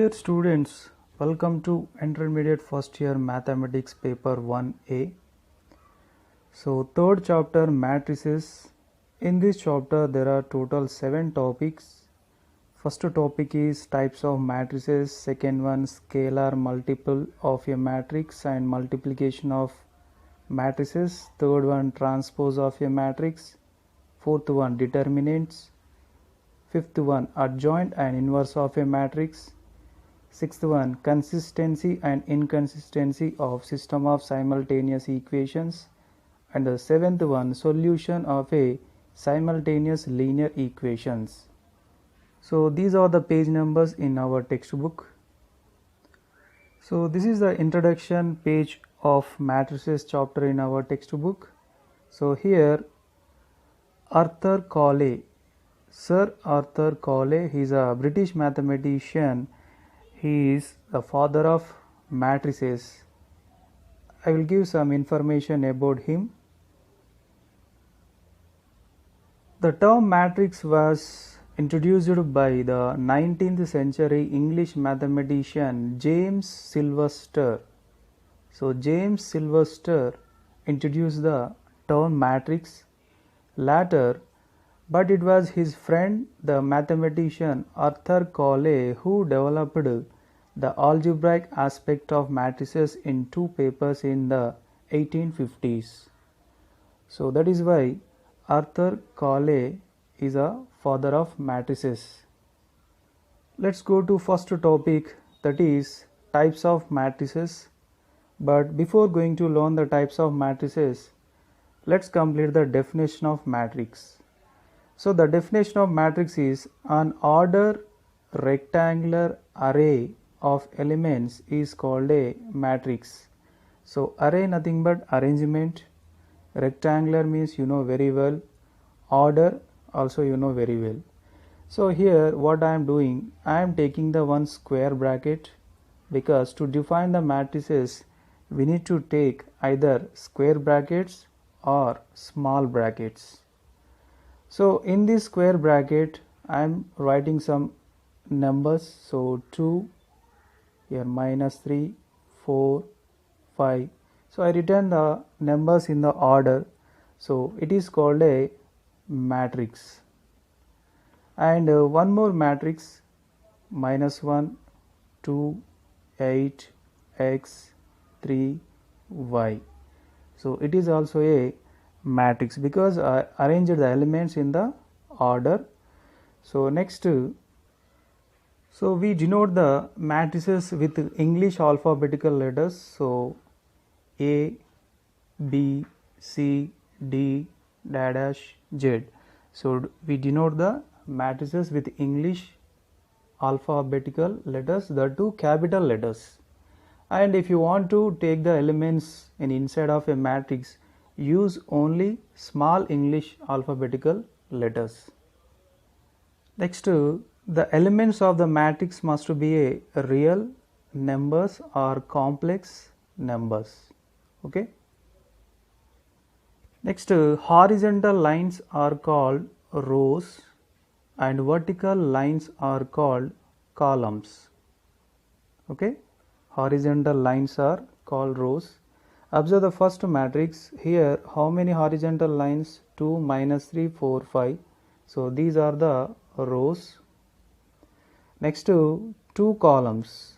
Dear students, welcome to Intermediate First Year Mathematics Paper 1A. So third chapter, matrices. In this chapter there are total 7 topics. First topic is types of matrices, second one scalar multiple of a matrix and multiplication of matrices, third one transpose of a matrix, fourth one determinants, fifth one adjoint and inverse of a matrix, sixth one consistency and inconsistency of system of simultaneous equations, and the seventh one solution of a simultaneous linear equations. So these are the page numbers in our textbook. So this is the introduction page of matrices chapter in our textbook. So here Arthur Colley, Sir Arthur Colley, he is a British mathematician. He is the father of matrices. I will give some information about him. The term matrix was introduced by the 19th century English mathematician James Sylvester. So James Sylvester introduced the term matrix later, but it was his friend the mathematician Arthur Colley who developed the algebraic aspect of matrices in 2 papers in the 1850s. So that is why Arthur Colley is a father of matrices. Let's go to first topic, that is types of matrices. But before going to learn the types of matrices, let's complete the definition of matrix. So the definition of matrix is an ordered rectangular array of elements is called a matrix. So array nothing but arrangement, rectangular means you know very well, order also you know very well. So here what I am doing, I am taking the one square bracket, because to define the matrices we need to take either square brackets or small brackets. So in this square bracket I am writing some numbers. So 2, here -3, 4, 5. So I written the numbers in the order. So it is called a matrix. And one more matrix, -1, 2, 8, x, 3, y. So it is also a matrix because I arranged the elements in the order. So next, so we denote the matrices with English alphabetical letters. So A, B, C, D, dash, Z. So we denote the matrices with English alphabetical letters, the 2 capital letters. And if you want to take the elements in inside of a matrix, use only small English alphabetical letters. Next, the elements of the matrix must be a real numbers or complex numbers. Okay. Next, horizontal lines are called rows and vertical lines are called columns. Okay. Horizontal lines are called rows. Observe the first matrix. Here how many horizontal lines? 2, -3, 4, 5. So these are the rows. Next, 2 columns.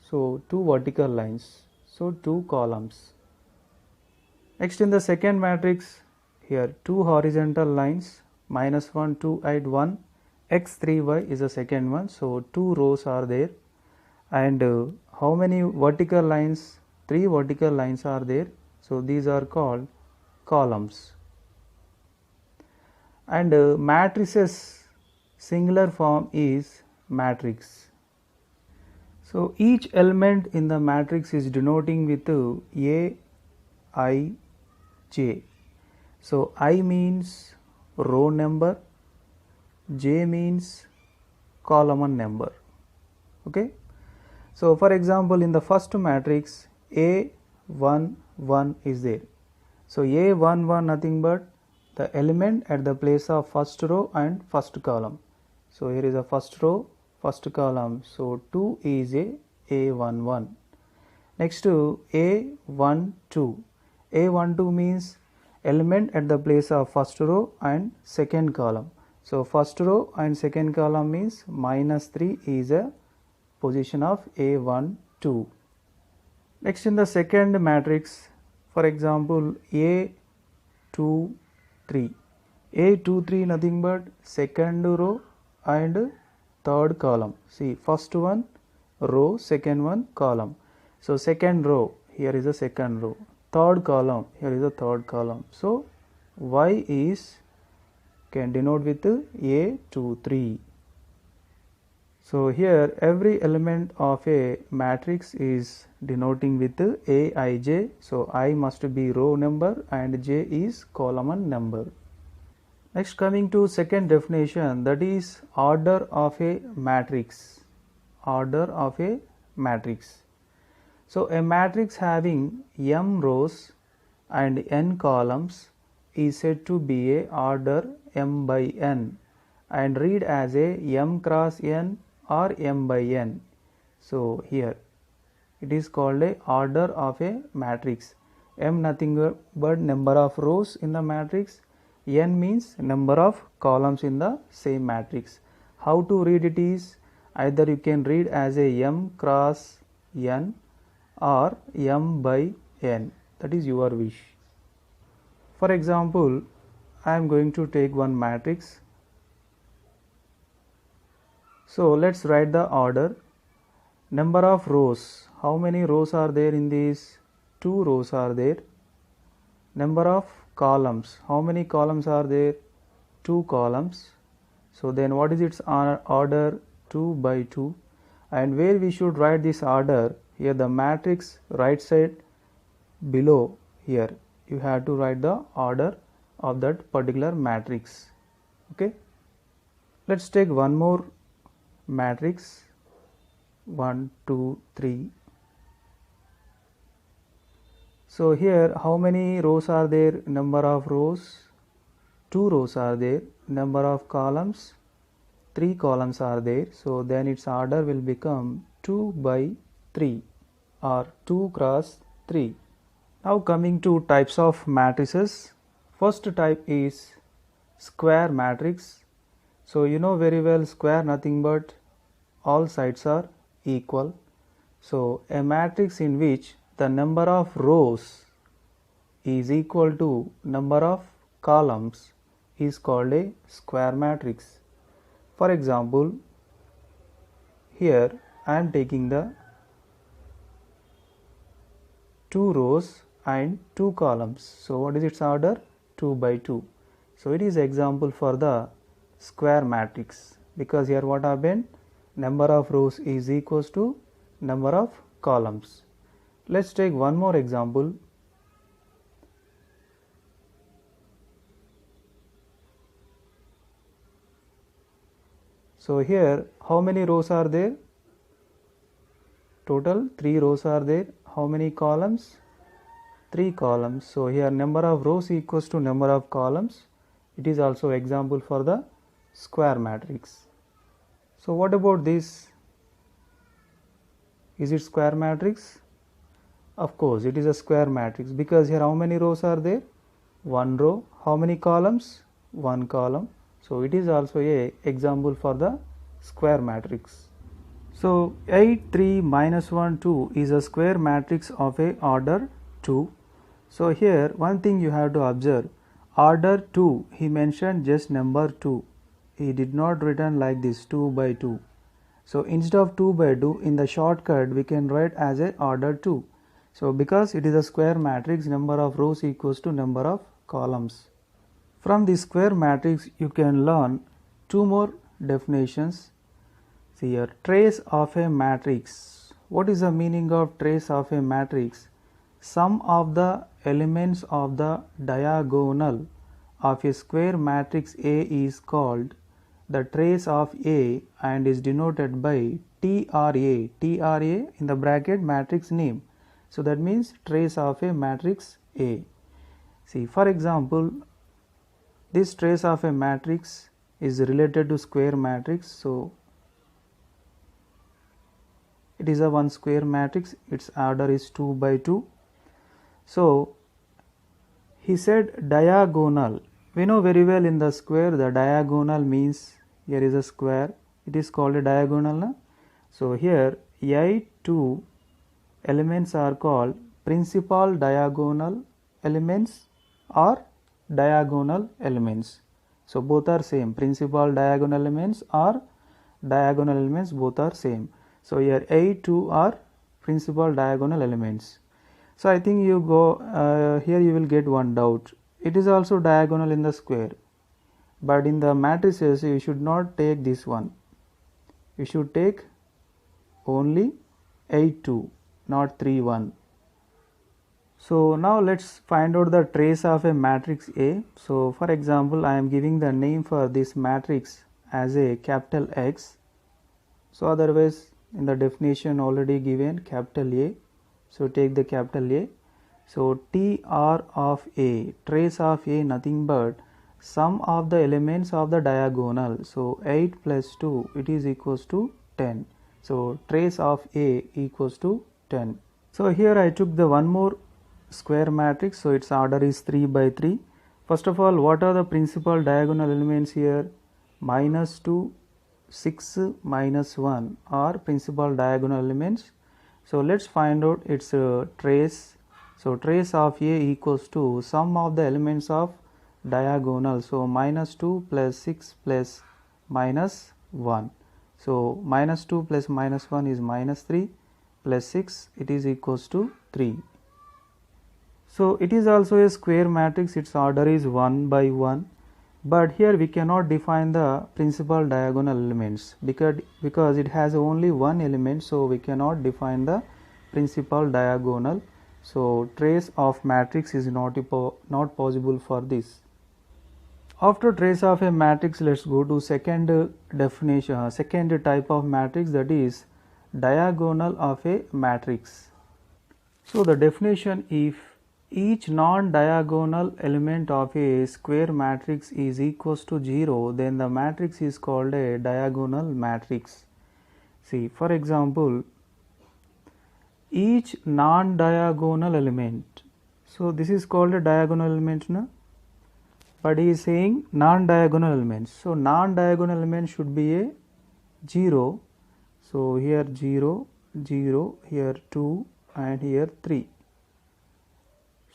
So 2 vertical lines. So 2 columns. Next, in the second matrix, here 2 horizontal lines, -1, 2, 8, 1, x, 3, y is the second one. So 2 rows are there. And how many vertical lines? 3 vertical lines are there. So these are called columns. And matrices singular form is matrix. So each element in the matrix is denoting with A, I, J. So I means row number, J means column number. Okay. So for example, in the first matrix A11 is there. So A11 nothing but the element at the place of first row and first column. So here is a first row, first column. So 2 is a A11. Next to A12. A12 means element at the place of first row and second column. So first row and second column means -3 is a position of A12. Next in the second matrix, for example A23. A23 nothing but second row and third column. See, first one row, second one column. So second row, here is the second row. Third column, here is the third column. So Y is can denote with A23. So here every element of a matrix is denoting with Aij. So I must be row number and J is column number. Next, coming to second definition, that is order of a matrix. Order of a matrix. So a matrix having m rows and n columns is said to be a order m by n and read as a m cross n or m by n. So here it is called a order of a matrix. M nothing but number of rows in the matrix. N means number of columns in the same matrix. How to read it is either you can read as a m cross n or m by n. That is your wish. For example, I am going to take one matrix. So let's write the order. Number of rows. How many rows are there in this? 2 rows are there. Number of columns. How many columns are there? 2 columns. So then what is its order? 2 by 2. And where we should write this order? Here the matrix right side below here. You have to write the order of that particular matrix. Okay. Let's take one more matrix. 1, 2, 3. So here how many rows are there? Number of rows, 2 rows are there. Number of columns, 3 columns are there. So then its order will become 2 by 3 or 2 cross 3. Now coming to types of matrices. First type is square matrix. So you know very well square nothing but all sides are equal. So a matrix in which the number of rows is equal to number of columns is called a square matrix. For example, here I am taking the 2 rows and 2 columns. So what is its order? 2 by 2. So it is example for the square matrix, because here what happened? Number of rows is equals to number of columns. Let's take one more example. So here how many rows are there? Total 3 rows are there. How many columns? 3 columns. So here number of rows equals to number of columns. It is also example for the square matrix. So what about this? Is it square matrix? Of course it is a square matrix, because here how many rows are there? 1 row. How many columns? 1 column. So it is also a example for the square matrix. So 8, 3, minus 1, 2 is a square matrix of a order 2. So here one thing you have to observe, order 2, he mentioned just number 2. He did not written like this 2 by 2. So instead of 2 by 2, in the shortcut we can write as a order 2. So because it is a square matrix, number of rows equals to number of columns. From the square matrix you can learn 2 more definitions. See here, trace of a matrix. What is the meaning of trace of a matrix? Sum of the elements of the diagonal of a square matrix A is called the trace of A and is denoted by TRA. TRA in the bracket matrix name. So that means trace of a matrix A. See, for example, this trace of a matrix is related to square matrix. So It is a one square matrix. Its order is 2 by 2. So he said diagonal. We know very well in the square the diagonal means here is a square. It is called a diagonal. Na? So here 2 elements are called principal diagonal elements or diagonal elements. So both are same. Principal diagonal elements or diagonal elements, both are same. So here 2 are principal diagonal elements. So I think you go here you will get one doubt. It is also diagonal in the square, but in the matrices you should not take this one. You should take only 2, not 3 1. So now let's find out the trace of a matrix A. So for example, I am giving the name for this matrix as a capital X. So otherwise in the definition already given capital A. So take the capital A. So TR of A, trace of A, nothing but sum of the elements of the diagonal. So 8 plus 2, it is equals to 10. So trace of A equals to 10. So here I took the one more square matrix. So its order is 3 by 3. First of all, what are the principal diagonal elements here? Minus 2, 6, minus 1 are principal diagonal elements. So let's find out its trace. So trace of A equals to sum of the elements of diagonal. So minus 2 plus 6 plus minus 1. So minus 2 plus minus 1 is minus 3 plus 6, it is equals to 3. So it is also a square matrix. Its order is 1 by 1. But here we cannot define the principal diagonal elements because it has only one element, so we cannot define the principal diagonal. So trace of matrix is not possible for this. After trace of a matrix, let's go to second definition, second type of matrix, that is diagonal of a matrix. So the definition, if each non-diagonal element of a square matrix is equals to 0, then the matrix is called a diagonal matrix. See, for example, each non-diagonal element. So this is called a diagonal element, no? But he is saying non-diagonal elements. So non-diagonal element should be a 0. So here 0, 0, here 2 and here 3.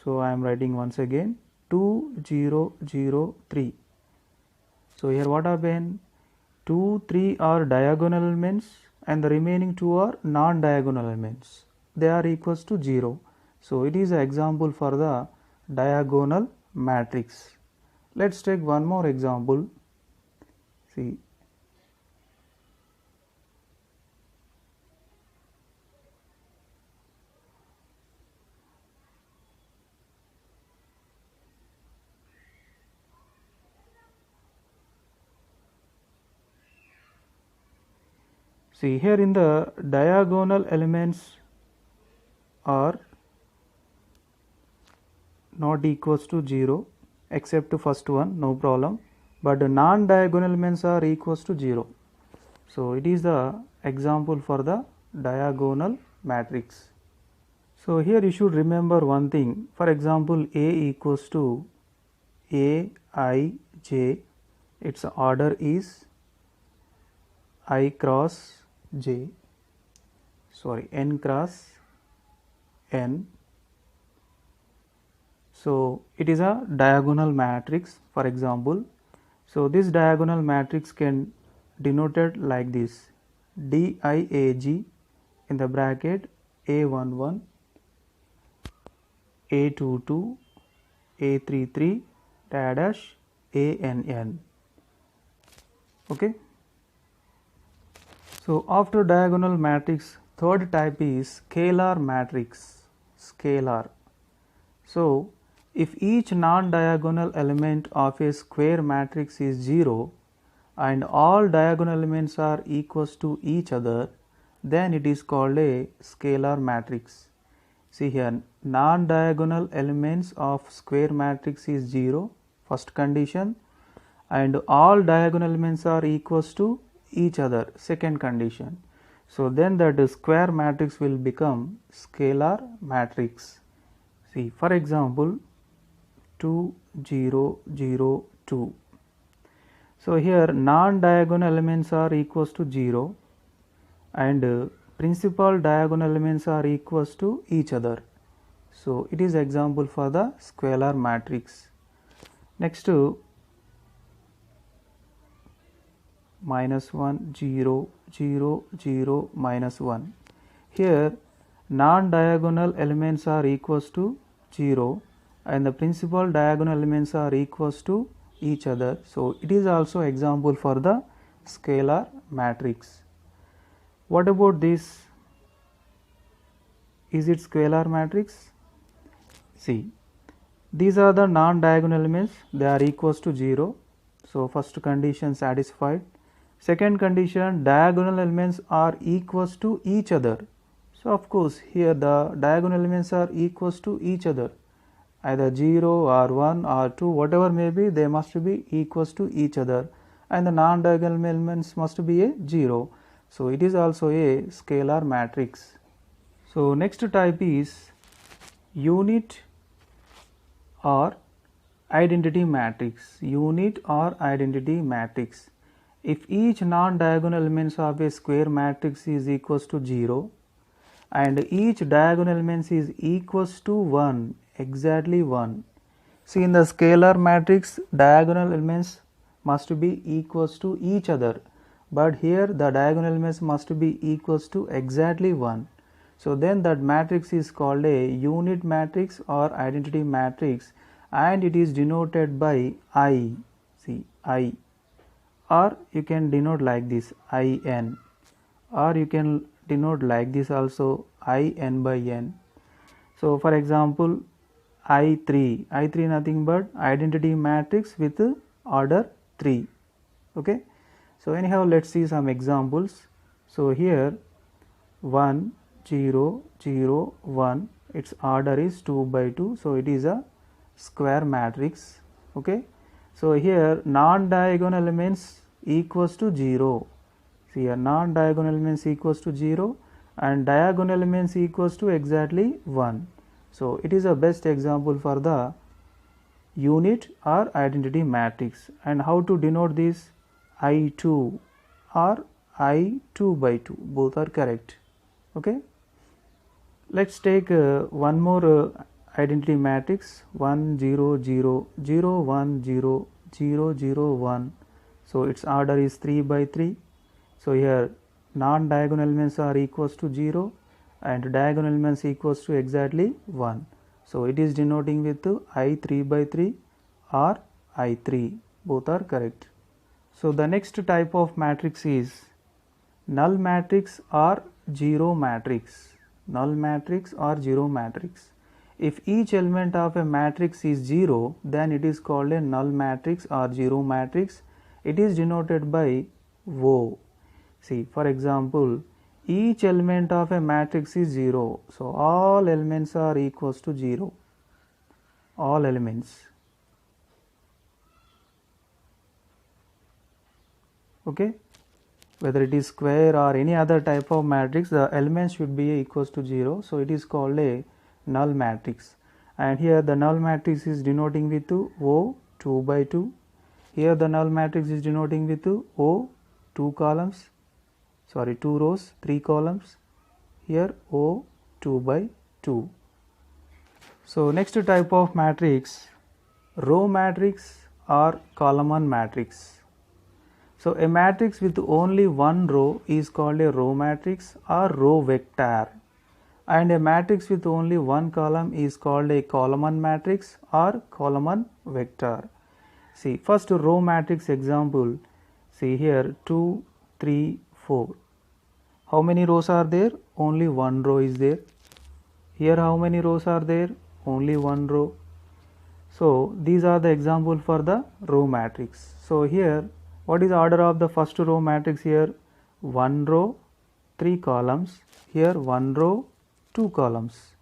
So I am writing once again 2 0 0 3. So here what happened? 2 3 are diagonal elements and the remaining 2 are non-diagonal elements. They are equals to 0. So it is an example for the diagonal matrix. Let's take one more example. See, here in the diagonal elements are not equals to 0 except to first one, no problem, but the non-diagonal elements are equals to 0. So it is the example for the diagonal matrix. So here you should remember one thing. For example, A equals to A I J, its order is I cross J, sorry, N cross N. So it is a diagonal matrix, for example. So this diagonal matrix can denoted like this: DIAG in the bracket A11, A22, A33, dash ANN. Okay. So after diagonal matrix, third type is scalar matrix. Scalar. So if each non-diagonal element of a square matrix is 0 and all diagonal elements are equals to each other, then it is called a scalar matrix. See here, non-diagonal elements of square matrix is 0, first condition, and all diagonal elements are equals to each other, second condition. So then that square matrix will become scalar matrix. See, for example, 2 0 0 2. So here non-diagonal elements are equals to 0 and principal diagonal elements are equals to each other. So it is example for the scalar matrix. Next to -1 0 0 0 -1. Here non-diagonal elements are equals to 0 and the principal diagonal elements are equals to each other. So it is also example for the scalar matrix. What about this? Is it scalar matrix? See, these are the non-diagonal elements, they are equals to 0. So first condition satisfied. Second condition, diagonal elements are equals to each other. So of course here the diagonal elements are equals to each other, either 0 or 1 or 2, whatever may be, they must be equals to each other, and the non-diagonal elements must be a 0. So it is also a scalar matrix. So next type is unit or identity matrix. Unit or identity matrix. If each non-diagonal elements of a square matrix is equals to 0 and each diagonal elements is equals to 1, exactly 1. See, in the scalar matrix diagonal elements must be equals to each other, but here the diagonal elements must be equals to exactly 1. So then that matrix is called a unit matrix or identity matrix, and it is denoted by I. See, I, or you can denote like this, IN, or you can denote like this also, IN by N. So for example, I3 nothing but identity matrix with order 3. Okay. So anyhow, let's see some examples. So here 1 0 0 1, its order is 2 by 2, so it is a square matrix. Okay. So here non-diagonal elements equals to 0. See, here non-diagonal elements equals to 0 and diagonal elements equals to exactly 1. So it is a best example for the unit or identity matrix. And how to denote this? I2 or I2 by 2, both are correct. Okay. Let's take one more identity matrix, 1 0 0 0 1 0 0 0 1. So its order is 3 by 3. So here non-diagonal elements are equals to 0 and diagonal elements equals to exactly 1. So it is denoting with I3 by 3 or I3, both are correct. So the next type of matrix is null matrix or zero matrix. Null matrix or zero matrix. If each element of a matrix is 0, then it is called a null matrix or zero matrix. It is denoted by O. See, for example, each element of a matrix is 0. So all elements are equals to 0. All elements. Okay. Whether it is square or any other type of matrix, the elements should be equals to 0. So it is called a null matrix. And here the null matrix is denoting with O 2 by 2. Here the null matrix is denoting with O 2 columns, 2 rows, 3 columns. Here O 2 by 2. So next type of matrix, row matrix or column matrix. So a matrix with only one row is called a row matrix or row vector, and a matrix with only one column is called a column matrix or column vector. See, first row matrix example. See here 2 3 4. How many rows are there? Only one row is there. Here how many rows are there? Only one row. So these are the example for the row matrix. So here what is the order of the first row matrix here? 1 row, 3 columns. Here 1 row, 2 columns.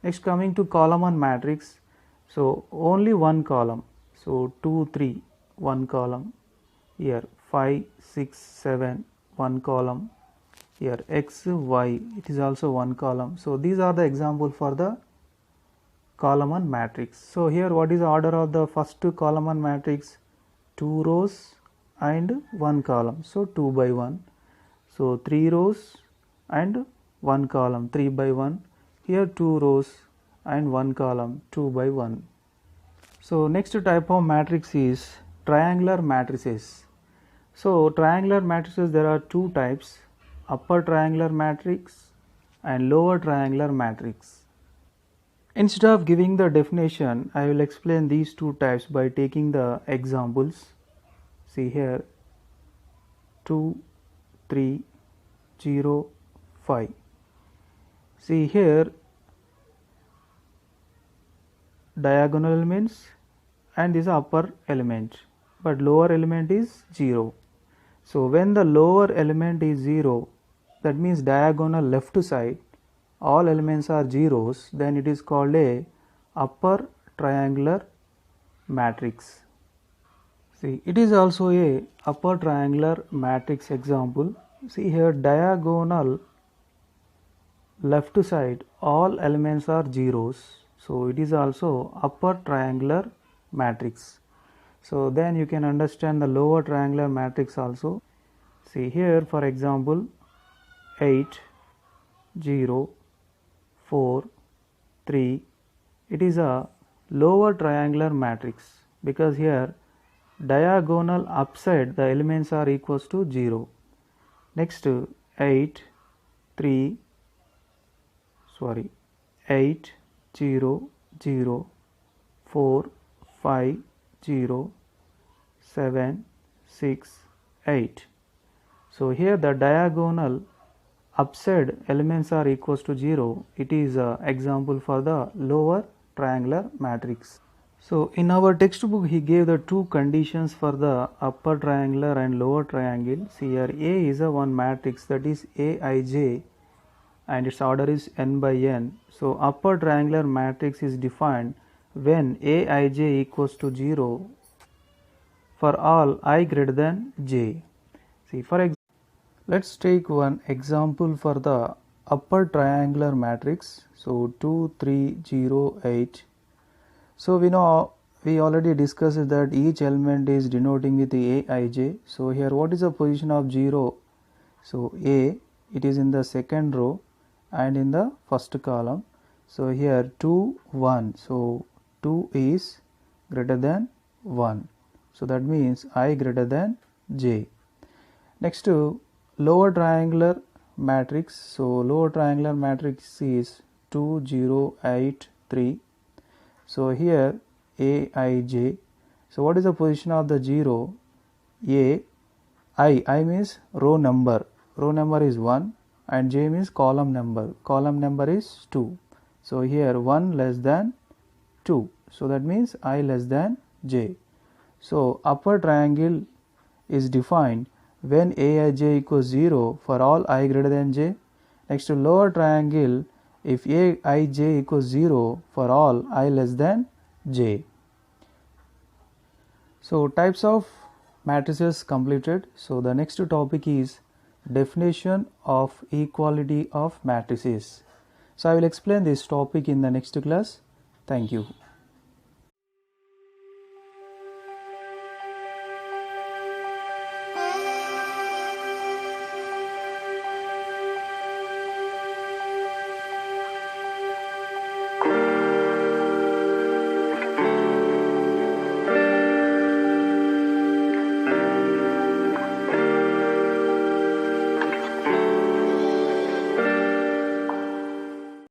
Next coming to column matrix. So only one column. So 2 3, one column. Here 5 6 7, one column. here x, y, it is also one column. So these are the example for the column 1 matrix. So here what is the order of the first column 1 matrix? 2 rows and 1 column, so 2 by 1. So 3 rows and 1 column, 3 by 1. Here 2 rows and 1 column, 2 by 1. So next type of matrix is triangular matrices. So triangular matrices, there are two types: upper triangular matrix and lower triangular matrix. Instead of giving the definition, I will explain these two types by taking the examples. See here, 2, 3, 0, 5. See here, diagonal elements and this upper element, but lower element is 0. So when the lower element is 0, that means diagonal left side all elements are zeros, then it is called a upper triangular matrix. See, it is also a upper triangular matrix example. See here, diagonal left side all elements are zeros, so it is also upper triangular matrix. So then you can understand the lower triangular matrix also. See here, for example, 8, 0, 4, 3, it is a lower triangular matrix because here diagonal upside the elements are equals to 0. Next 8, 0, 0, 4, 5, 0, 7, 6, 8. So here the diagonal upside elements are equals to 0. It is an example for the lower triangular matrix. So in our textbook he gave the two conditions for the upper triangular and lower triangle. See here, A is a one matrix, that is Aij, and its order is n by n. So upper triangular matrix is defined when Aij equals to 0 for all I greater than j. See, for example, let's take one example for the upper triangular matrix. So 2, 3, 0, 8. So we know, we already discussed that each element is denoting with the Aij. So here what is the position of 0? So A, it is in the second row and in the first column. So here 2, 1. So 2 is greater than 1. So that means I greater than j. Next to lower triangular matrix. So lower triangular matrix is 2, 0, 8, 3. So here Aij. So what is the position of the 0? I means row number. Row number is 1 and j means column number. Column number is 2. So here 1 less than 2. So that means I less than j. So upper triangle is defined when Aij equals 0 for all I greater than j. Next to lower triangle, if Aij equals 0 for all I less than j. So types of matrices completed. So the next topic is definition of equality of matrices. So I will explain this topic in the next class. Thank you.